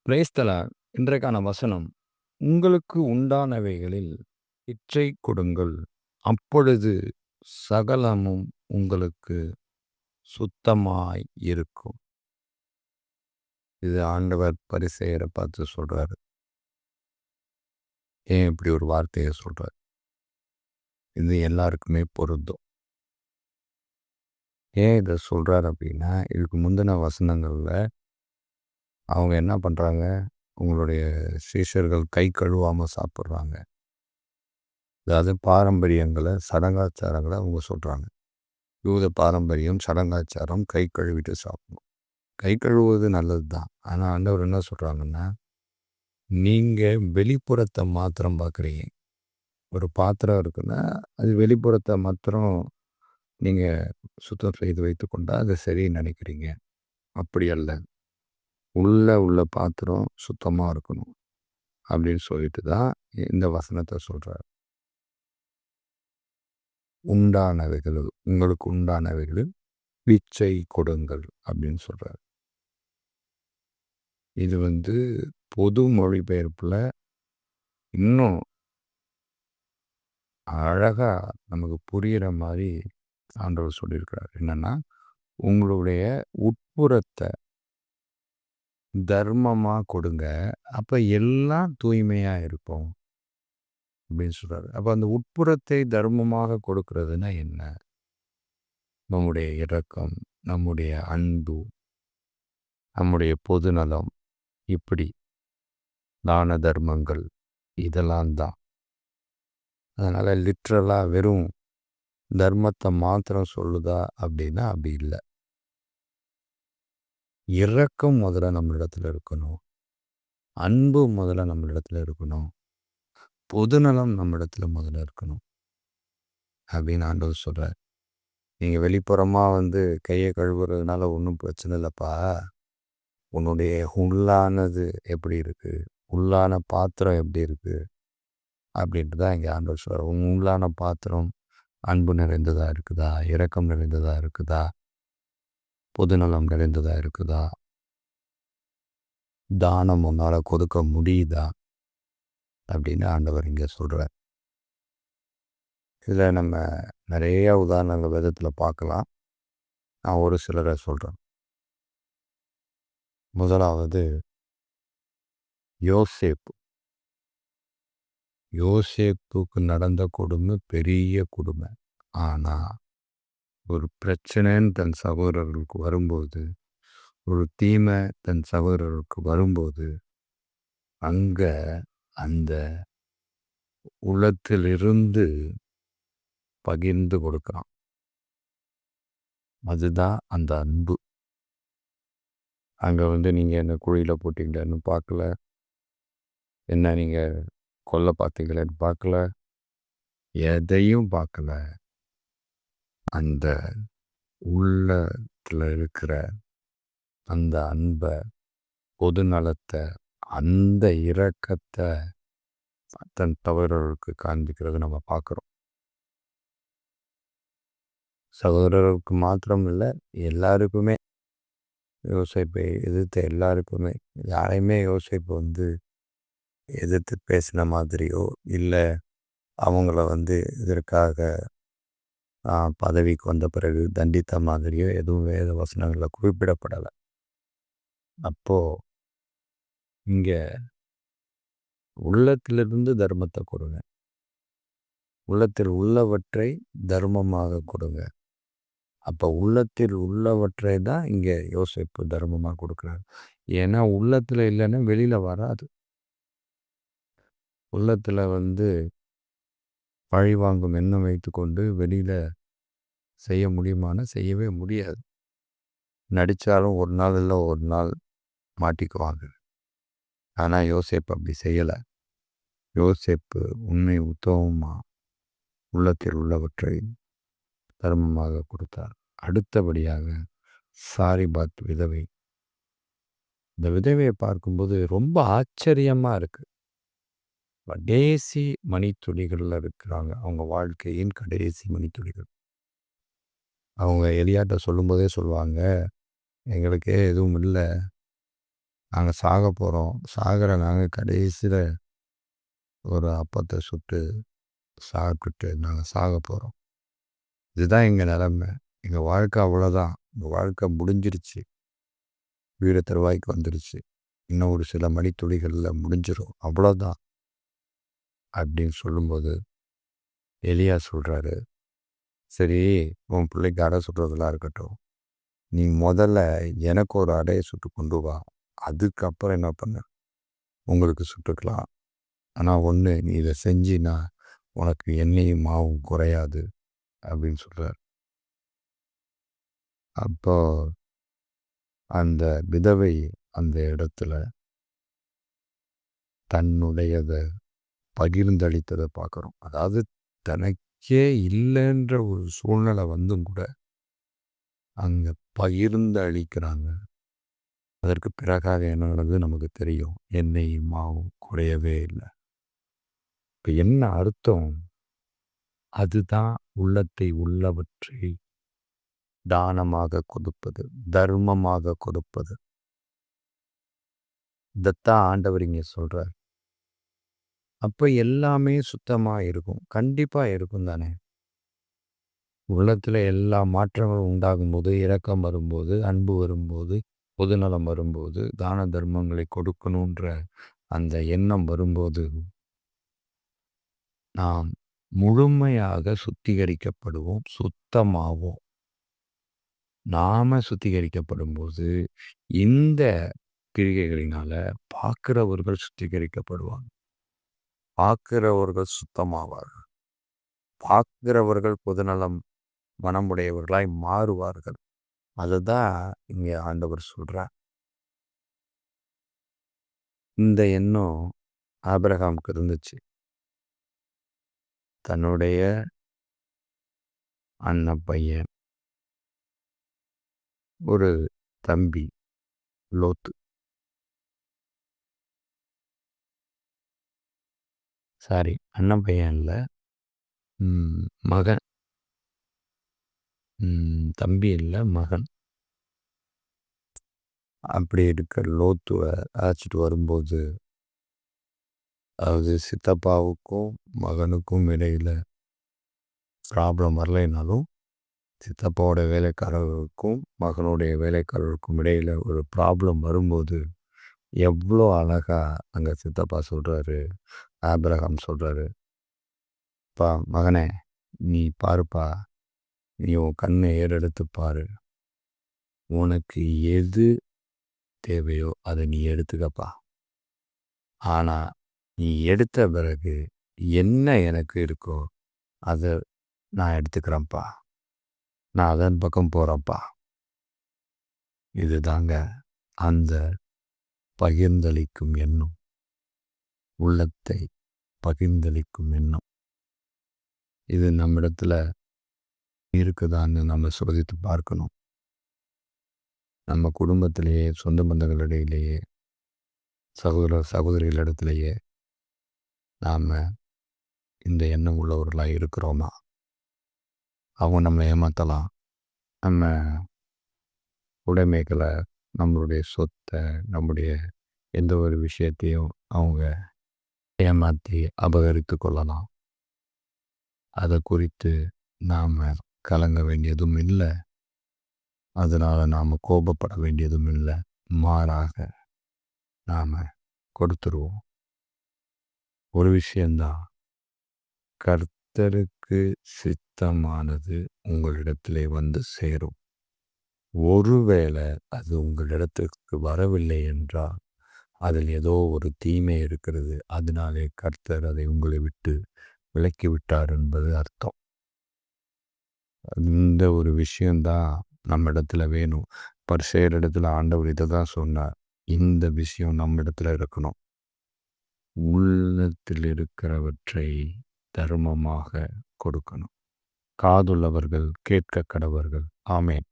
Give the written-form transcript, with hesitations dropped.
Praise the Lord. இன்றைக்கான வசனம், உங்களுக்கு உண்டானவைகளில் இச்சை கொடுங்கள். அப்பொழுது சகலமும் உங்களுக்கு சுத்தமாய் இருக்கும். இது ஆண்டவர் பரிசேயரை பார்த்து சொல்றாரு. ஏன் இப்படி ஒரு வார்த்தையை சொல்றாரு? இது எல்லாருக்குமே பொருந்தும். ஏன் இதை சொல்றாரு அப்படின்னா, இதுக்கு முந்தின வசனங்கள்ல அவங்க என்ன பண்றாங்க? உங்களுடைய சீஷர்கள் கை கழுவாம சாப்பிட்றாங்க. அதாவது பாரம்பரியங்களை, சடங்காச்சாரங்களை அவங்க சொல்றாங்க. யூத பாரம்பரியம், சடங்காச்சாரம் கை கழுவிட்டு சாப்பிடணும். கை கழுவுவது நல்லது தான். ஆனால் ஆண்டவர் என்ன சொல்கிறாங்கன்னா, நீங்கள் வெளிப்புறத்தை மாத்திரம் பார்க்குறீங்க. ஒரு பாத்திரம் இருக்குன்னா அது வெளிப்புறத்தை மாத்திரம் நீங்கள் சுத்தம் செய்து வைத்து கொண்டால் அது சரின்னு நினைக்கிறீங்க. அப்படி அல்ல. உள்ள பாத்திரம் சுத்தமாக இருக்கணும் அப்படின்னு சொல்லிட்டு தான் இந்த வசனத்தை சொல்கிறார். உண்டானவைகள், உங்களுக்கு உண்டானவைகளில் பிச்சை கொடுங்கள் அப்படின்னு சொல்கிறார். இது பொது மொழிபெயர்ப்பில் இன்னும் அழகா நமக்கு புரிகிற மாதிரி ஆண்டவர் சொல்லியிருக்கிறார். என்னன்னா, உங்களுடைய உட்புறத்தை தர்மமாக கொடுங்க, அப்போ எல்லாம் தூய்மையாக இருக்கும் அப்படின்னு சொல்கிறார். அப்போ அந்த உட்புறத்தை தர்மமாக கொடுக்கறதுன்னா என்ன? நம்முடைய இரக்கம், நம்முடைய அன்பு, நம்முடைய பொதுநலம், இப்படி தான தர்மங்கள், இதெல்லாம் தான். அதனால் லிட்ரலாக வெறும் தர்மத்தை மாத்திரம் சொல்லுதா அப்படின்னா அப்படி இல்லை. இரக்கம் முதல்ல நம்மளிடத்துல இருக்கணும், அன்பு முதல்ல நம்மளிடத்துல இருக்கணும், பொதுநலம் நம்மிடத்துல முதல்ல இருக்கணும் அப்படின்னு ஆண்டவர் சொல்கிறார். நீங்கள் வெளிப்புறமாக கையை கழுவுறதுனால ஒன்றும் பிரச்சனை இல்லைப்பா. உன்னுடைய உள்ளானது எப்படி இருக்குது, உள்ளான பாத்திரம் எப்படி இருக்குது அப்படின்ட்டு தான் இங்கே ஆண்டவர் சொல்கிறார். உன் உள்ளான பாத்திரம் அன்பு நிறைந்ததாக இருக்குதா, இரக்கம் நிறைந்ததாக இருக்குதா, பொதுநலம் நிறைந்ததாக இருக்குதா, தானம் உன்னால் கொடுக்க முடியுதா அப்படின்னு ஆண்டவர் இங்கே சொல்கிறார். இதில் நம்ம நிறைய உதாரணங்கள் விதத்தில் பார்க்கலாம். நான் ஒரு சிலரை சொல்கிறேன். முதலாவது யோசேப்பு. யோசேப்புக்கு நடந்த கொடுமை பெரிய கொடுமை. ஆனால் ஒரு பிரச்சனைன்னு தன் சகோதரர்களுக்கு வரும்போது, ஒரு தீமை தன் சகோதரர்களுக்கு வரும்போது, அங்கே அந்த உள்ளத்திலிருந்து பகிர்ந்து கொடுக்குறான். அதுதான் அந்த அன்பு. அங்கே நீங்கள் என்ன குழியில் போட்டிங்களான்னு பார்க்கல, என்ன நீங்கள் கொல்ல பார்த்தீங்களேன்னு பார்க்கல, எதையும் பார்க்கல. அந்த உள்ளத்தில் இருக்கிற அந்த அன்பை, பொதுநலத்தை, அந்த இரக்கத்தை தன் தவறுகளுக்கு காண்பிக்கிறது நம்ம பார்க்குறோம். சகோதரர்களுக்கு மாத்திரம் இல்லை, எல்லாருக்குமே. யோசேப்பை எதிர்த்த எல்லாருக்குமே, யாரையுமே யோசேப்பு எதிர்த்து பேசின மாதிரியோ இல்லை அவங்கள இதற்காக பதவிக்கு வந்த பிறகு தண்டித்த மாதிரியோ எதுவும் வேத வசனங்களில் குறிப்பிடப்படலை. அப்போது இங்கே உள்ளத்திலிருந்து தர்மத்தை கொடுங்க, உள்ளத்தில் உள்ளவற்றை தர்மமாக கொடுங்க. அப்போ உள்ளத்தில் உள்ளவற்றை தான் இங்கே யோசேப்பு தர்மமாக கொடுக்குறாரு. ஏன்னா உள்ளத்தில் இல்லைன்னா வெளியில் வராது. உள்ளத்தில் பழி வாங்கும் எண்ணம் வைத்து கொண்டு வெளியில் செய்ய முடியுமானா செய்யவே முடியாது. நடித்தாலும் ஒரு நாள் இல்லை ஒரு நாள் மாட்டிக்குவாங்க. ஆனால் யோசேப்பு அப்படி செய்யலை. யோசேப்பு உண்மை உத்தமமாக உள்ளத்தில் உள்ளவற்றை தர்மமாக கொடுத்தார். அடுத்தபடியாக சாரிபாத் விதவை. இந்த விதவையை பார்க்கும்போது ரொம்ப ஆச்சரியமாக இருக்குது. கடைசி மணித்துளிகளில் இருக்கிறாங்க. அவங்க வாழ்க்கையின் கடைசி மணித்துளிகள். அவங்க எலியாட்ட சொல்லும்போதே சொல்லுவாங்க, எங்களுக்கே எதுவும் இல்லை, நாங்கள் சாக போகிறோம், சாகிற நாங்கள் கடைசியில் ஒரு அப்பத்தை சுட்டு சாப்பிட்டுட்டு நாங்கள் சாக போகிறோம். இதுதான் எங்கள் நிலமை. எங்கள் வாழ்க்கை அவ்வளோதான். எங்கள் வாழ்க்கை முடிஞ்சிருச்சு. வீடு தருவாய்க்கு வந்துருச்சு. இன்னும் ஒரு சில மணித்துளிகளில் முடிஞ்சிடும், அவ்வளோதான் அப்படின்னு சொல்லும்போது எலியா சொல்கிறாரு, சரி உன் பிள்ளைக்கு அடை சுடுறதெல்லாம் இருக்கட்டும், நீ முதல்ல எனக்கு ஒரு அடையை சுட்டு கொண்டு வா, அதுக்கப்புறம் என்ன பண்ண உங்களுக்கு சுட்டுக்கலாம். ஆனால் ஒன்று, நீ இதை செஞ்சின்னா உனக்கு எண்ணெயும் மாவும் குறையாது அப்படின்னு சொல்கிறார். அப்போ அந்த விதவை அந்த இடத்துல தன்னுடையதை பகிர்ந்தளித்ததை பார்க்குறோம். அதாவது தனக்கே இல்லைன்ற ஒரு சூழ்நிலை வந்தும் கூட அங்கே பகிர்ந்து அளிக்கிறாங்க. அதற்கு பிறகாக என்ன நடந்தது நமக்கு தெரியும். எண்ணெய் மாவும் குறையவே இல்லை. இப்போ என்ன அர்த்தம்? அதுதான் உள்ளத்தை உள்ளவற்றை தானமாக கொடுப்பது, தர்மமாக கொடுப்பது. இதைத்தான் ஆண்டவர் இங்கே சொல்றார். அப்போ எல்லாமே சுத்தமாக இருக்கும். கண்டிப்பாக இருக்கும் தானே. உள்ளத்தில் எல்லா மாற்றங்களும் உண்டாகும்போது, இரக்கம் வரும்போது, அன்பு வரும்போது, பொதுநலம் வரும்போது, தான தர்மங்களை கொடுக்கணுன்ற அந்த எண்ணம் வரும்போது நாம் முழுமையாக சுத்திகரிக்கப்படுவோம், சுத்தமாவோம். நாம சுத்திகரிக்கப்படும்போது இந்த கிரிகைகளினால பார்க்கிறவர்கள் சுத்திகரிக்கப்படுவாங்க, பார்க்கிறவர்கள் சுத்தமாவார்கள், பார்க்கிறவர்கள் பொதுநலம் மனமுடையவர்களாய் மாறுவார்கள். அதுதான் இங்கே ஆண்டவர் சொல்றார். இந்த எண்ணம் ஆபிரகாமுக்கு இருந்துச்சு. தன்னுடைய அண்ணன் பையன், ஒரு தம்பி லோத்து, சாரி அண்ணன் பையன் இல்லை, மகன், தம்பி இல்லை மகன். அப்படி இருக்க லோத்துவை அழைச்சிட்டு வரும்போது, அதாவது சித்தப்பாவுக்கும் மகனுக்கும் இடையில் ப்ராப்ளம் வரலைனாலும், சித்தப்பாவோட வேலைக்காரர்களுக்கும் மகனுடைய வேலைக்காரருக்கும் இடையில் ஒரு ப்ராப்ளம் வரும்போது எவ்வளோ அழகா அங்கே சித்தப்பா சொல்கிறாரு, ஆபிரகாம் சொல்கிறாரு, பா மகனே நீ பாருப்பா, நீ உன் கண்ணை ஏறெடுத்து பாரு, உனக்கு எது தேவையோ அதை நீ எடுத்துக்கப்பா. ஆனால் நீ எடுத்த பிறகு என்ன எனக்கு இருக்கோ அதை நான் எடுத்துக்கிறேன்ப்பா, நான் அதன் பக்கம் போகிறேன்ப்பா. இதுதாங்க அந்த பகிர்ந்தளிக்கும் எண்ணம், உள்ளத்தை பகிர்ந்தளிக்கும் எண்ணம். இது நம்மிடத்துல இருக்குதான்னு நம்ம சோதித்து பார்க்கணும். நம்ம குடும்பத்திலேயே, சொந்த பந்தங்களிடையிலேயே, சகோதர சகோதரிகளிடத்திலேயே நாம் இந்த எண்ணம் உள்ளவர்களாக இருக்கிறோமா? அவங்க நம்மளை ஏமாற்றலாம், நம்ம உடைமைகளை, நம்மளுடைய சொத்தை, நம்முடைய எந்த ஒரு விஷயத்தையும் அவங்க ஏமாற்றி அபகரித்து கொள்ளலாம். அதை குறித்து நாம் கலங்க வேண்டியதும் இல்லை, அதனால் நாம் கோபப்பட வேண்டியதும் இல்லை. மாறாக நாம் கொடுத்துருவோம். ஒரு விஷயந்தான், கர்த்தருக்கு சித்தமானது உங்களிடத்திலே வந்து சேரும். ஒருவேளை அது உங்களிடத்திற்கு வரவில்லை என்றால் அதில் ஏதோ ஒரு தீமை இருக்கிறது, அதனாலே கர்த்தர் அதை உங்களை விட்டு விலக்கி விட்டார் என்பது அர்த்தம். இந்த ஒரு விஷயந்தான் நம்ம இடத்துல வேணும். பரிசேயர் இடத்துல ஆண்டவர் இதை தான் சொன்னார், இந்த விஷயம் நம்ம இடத்துல இருக்கணும். உள்ளத்தில் இருக்கிறவற்றை தர்மமாக கொடுக்கணும். காதுள்ளவர்கள் கேட்க கடவர்கள். ஆமென்.